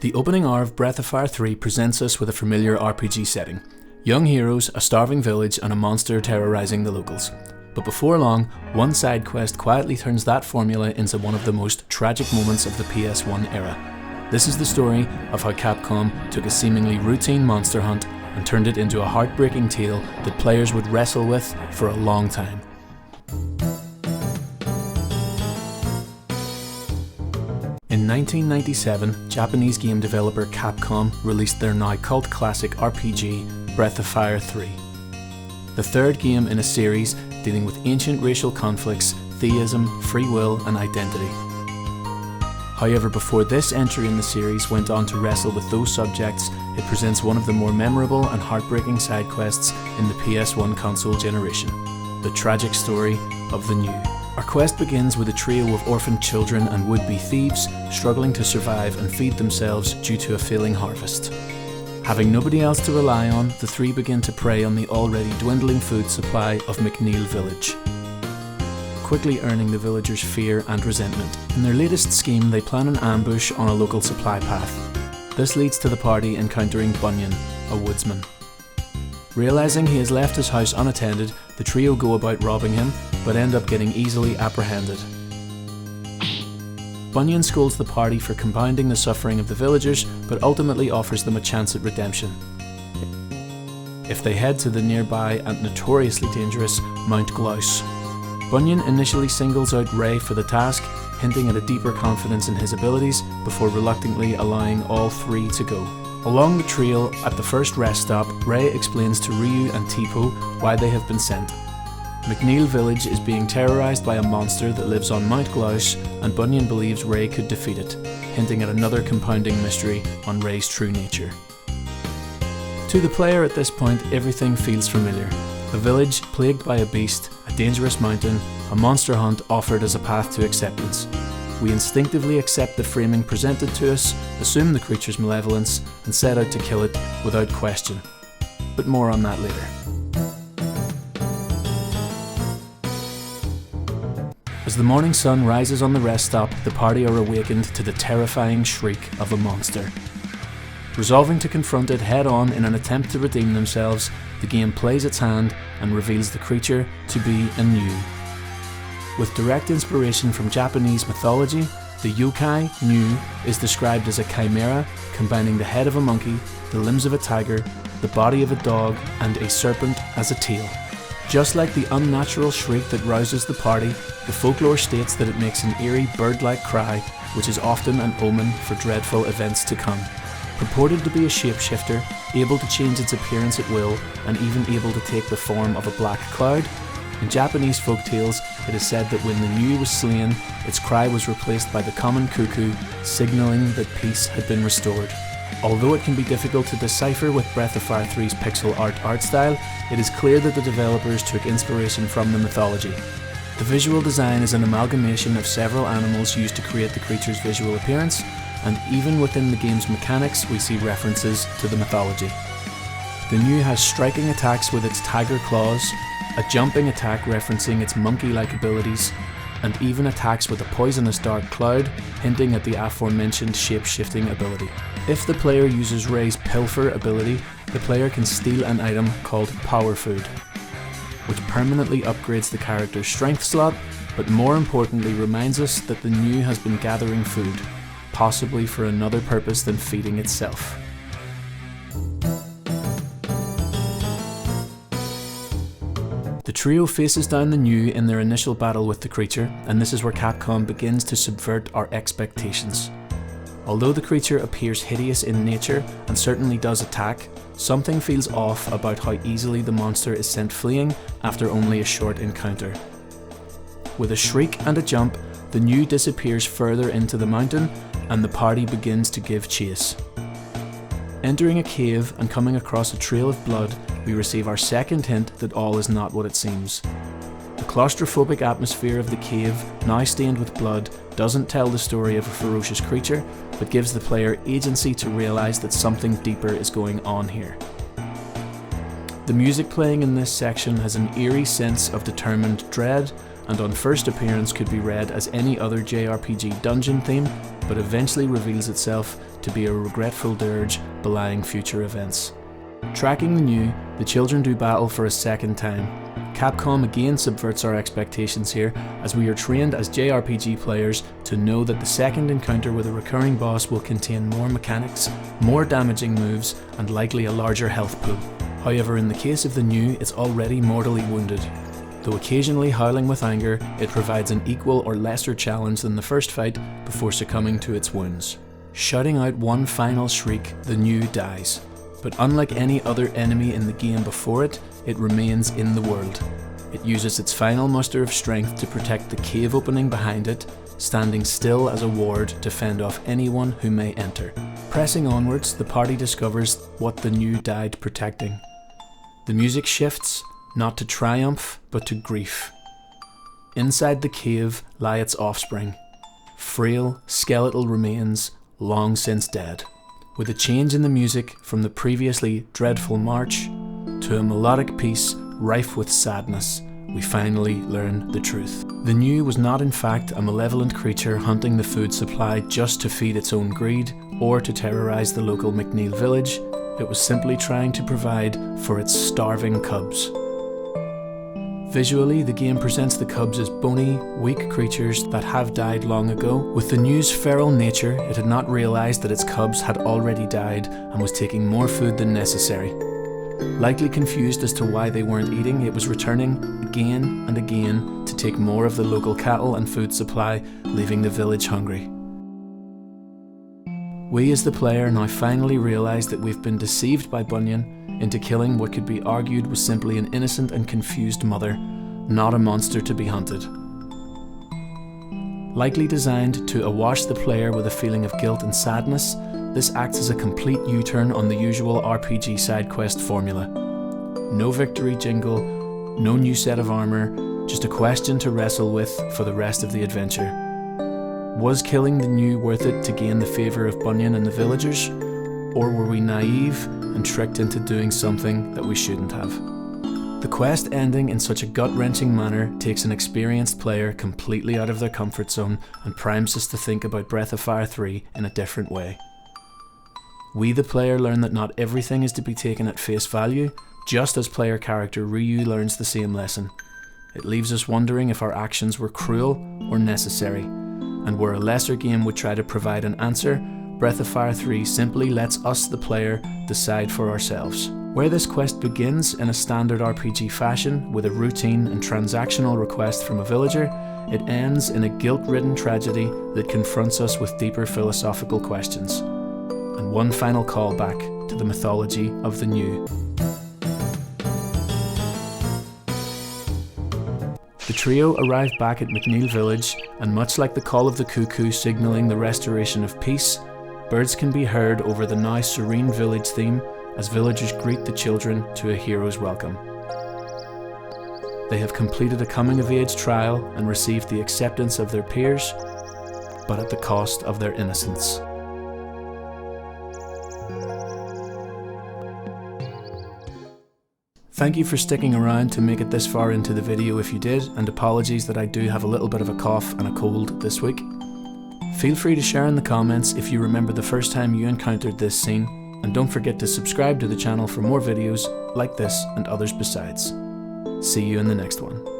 The opening hour of Breath of Fire 3 presents us with a familiar RPG setting. Young heroes, a starving village, and a monster terrorising the locals. But before long, one side quest quietly turns that formula into one of the most tragic moments of the PS1 era. This is the story of how Capcom took a seemingly routine monster hunt and turned it into a heartbreaking tale that players would wrestle with for a long time. In 1997, Japanese game developer Capcom released their now cult classic RPG, Breath of Fire 3. The third game in a series dealing with ancient racial conflicts, theism, free will and identity. However, before this entry in the series went on to wrestle with those subjects, it presents one of the more memorable and heartbreaking side quests in the PS1 console generation, the tragic story of the New. Our quest begins with a trio of orphaned children and would-be thieves struggling to survive and feed themselves due to a failing harvest. Having nobody else to rely on, the three begin to prey on the already dwindling food supply of McNeil Village, quickly earning the villagers' fear and resentment. In their latest scheme, they plan an ambush on a local supply path. This leads to the party encountering Bunyan, a woodsman. Realising he has left his house unattended, the trio go about robbing him, but end up getting easily apprehended. Bunyan scolds the party for compounding the suffering of the villagers, but ultimately offers them a chance at redemption if they head to the nearby and notoriously dangerous Mount Glouse. Bunyan initially singles out Ray for the task, hinting at a deeper confidence in his abilities, before reluctantly allowing all three to go. Along the trail, at the first rest stop, Ray explains to Ryu and Tipo why they have been sent. McNeil Village is being terrorised by a monster that lives on Mount Glouse, and Bunyan believes Ray could defeat it, hinting at another compounding mystery on Ray's true nature. To the player at this point, everything feels familiar. A village plagued by a beast, a dangerous mountain, a monster hunt offered as a path to acceptance. We instinctively accept the framing presented to us, assume the creature's malevolence, and set out to kill it without question. But more on that later. As the morning sun rises on the rest stop, the party are awakened to the terrifying shriek of a monster. Resolving to confront it head-on in an attempt to redeem themselves, the game plays its hand and reveals the creature to be a New. With direct inspiration from Japanese mythology, the yokai, New, is described as a chimera combining the head of a monkey, the limbs of a tiger, the body of a dog, and a serpent as a tail. Just like the unnatural shriek that rouses the party, the folklore states that it makes an eerie bird-like cry, which is often an omen for dreadful events to come. Purported to be a shapeshifter, able to change its appearance at will, and even able to take the form of a black cloud, in Japanese folktales, it is said that when the New was slain, its cry was replaced by the common cuckoo, signalling that peace had been restored. Although it can be difficult to decipher with Breath of Fire 3's pixel art style, it is clear that the developers took inspiration from the mythology. The visual design is an amalgamation of several animals used to create the creature's visual appearance, and even within the game's mechanics we see references to the mythology. The New has striking attacks with its tiger claws, a jumping attack referencing its monkey-like abilities, and even attacks with a poisonous dark cloud, hinting at the aforementioned shape-shifting ability. If the player uses Ray's Pilfer ability, the player can steal an item called Power Food, which permanently upgrades the character's strength slot, but more importantly reminds us that the New has been gathering food, possibly for another purpose than feeding itself. The trio faces down the New in their initial battle with the creature, and this is where Capcom begins to subvert our expectations. Although the creature appears hideous in nature and certainly does attack, something feels off about how easily the monster is sent fleeing after only a short encounter. With a shriek and a jump, the New disappears further into the mountain, and the party begins to give chase. Entering a cave and coming across a trail of blood, we receive our second hint that all is not what it seems. The claustrophobic atmosphere of the cave, now stained with blood, doesn't tell the story of a ferocious creature, but gives the player agency to realise that something deeper is going on here. The music playing in this section has an eerie sense of determined dread, and on first appearance could be read as any other JRPG dungeon theme, but eventually reveals itself to be a regretful dirge belying future events. Tracking the new, the children do battle for a second time. Capcom again subverts our expectations here, as we are trained as JRPG players to know that the second encounter with a recurring boss will contain more mechanics, more damaging moves, and likely a larger health pool. However, in the case of the new, it's already mortally wounded. Though occasionally howling with anger, it provides an equal or lesser challenge than the first fight before succumbing to its wounds. Shouting out one final shriek, the new dies. But unlike any other enemy in the game before it, it remains in the world. It uses its final muster of strength to protect the cave opening behind it, standing still as a ward to fend off anyone who may enter. Pressing onwards, the party discovers what the new died protecting. The music shifts, not to triumph, but to grief. Inside the cave lie its offspring, frail, skeletal remains, long since dead. With a change in the music from the previously dreadful march to a melodic piece rife with sadness, we finally learn the truth. The new was not in fact a malevolent creature hunting the food supply just to feed its own greed or to terrorise the local McNeil village. It was simply trying to provide for its starving cubs. Visually, the game presents the cubs as bony, weak creatures that have died long ago. With the new's feral nature, it had not realised that its cubs had already died and was taking more food than necessary. Likely confused as to why they weren't eating, it was returning again and again to take more of the local cattle and food supply, leaving the village hungry. We as the player now finally realise that we've been deceived by Bunyan into killing what could be argued was simply an innocent and confused mother, not a monster to be hunted. Likely designed to awash the player with a feeling of guilt and sadness, this acts as a complete U-turn on the usual RPG side quest formula. No victory jingle, no new set of armour, just a question to wrestle with for the rest of the adventure. Was killing the new worth it to gain the favour of Bunyan and the villagers, or were we naive and tricked into doing something that we shouldn't have? The quest ending in such a gut-wrenching manner takes an experienced player completely out of their comfort zone and primes us to think about Breath of Fire 3 in a different way. We the player learn that not everything is to be taken at face value, just as player character Ryu learns the same lesson. It leaves us wondering if our actions were cruel or necessary, and where a lesser game would try to provide an answer, Breath of Fire 3 simply lets us, the player, decide for ourselves. Where this quest begins in a standard RPG fashion with a routine and transactional request from a villager, it ends in a guilt-ridden tragedy that confronts us with deeper philosophical questions. And one final callback to the mythology of the new. The trio arrive back at McNeil village, and much like the call of the cuckoo signalling the restoration of peace, birds can be heard over the now serene village theme as villagers greet the children to a hero's welcome. They have completed a coming-of-age trial and received the acceptance of their peers, but at the cost of their innocence. Thank you for sticking around to make it this far into the video if you did, and apologies that I do have a little bit of a cough and a cold this week. Feel free to share in the comments if you remember the first time you encountered this scene, and don't forget to subscribe to the channel for more videos like this and others besides. See you in the next one.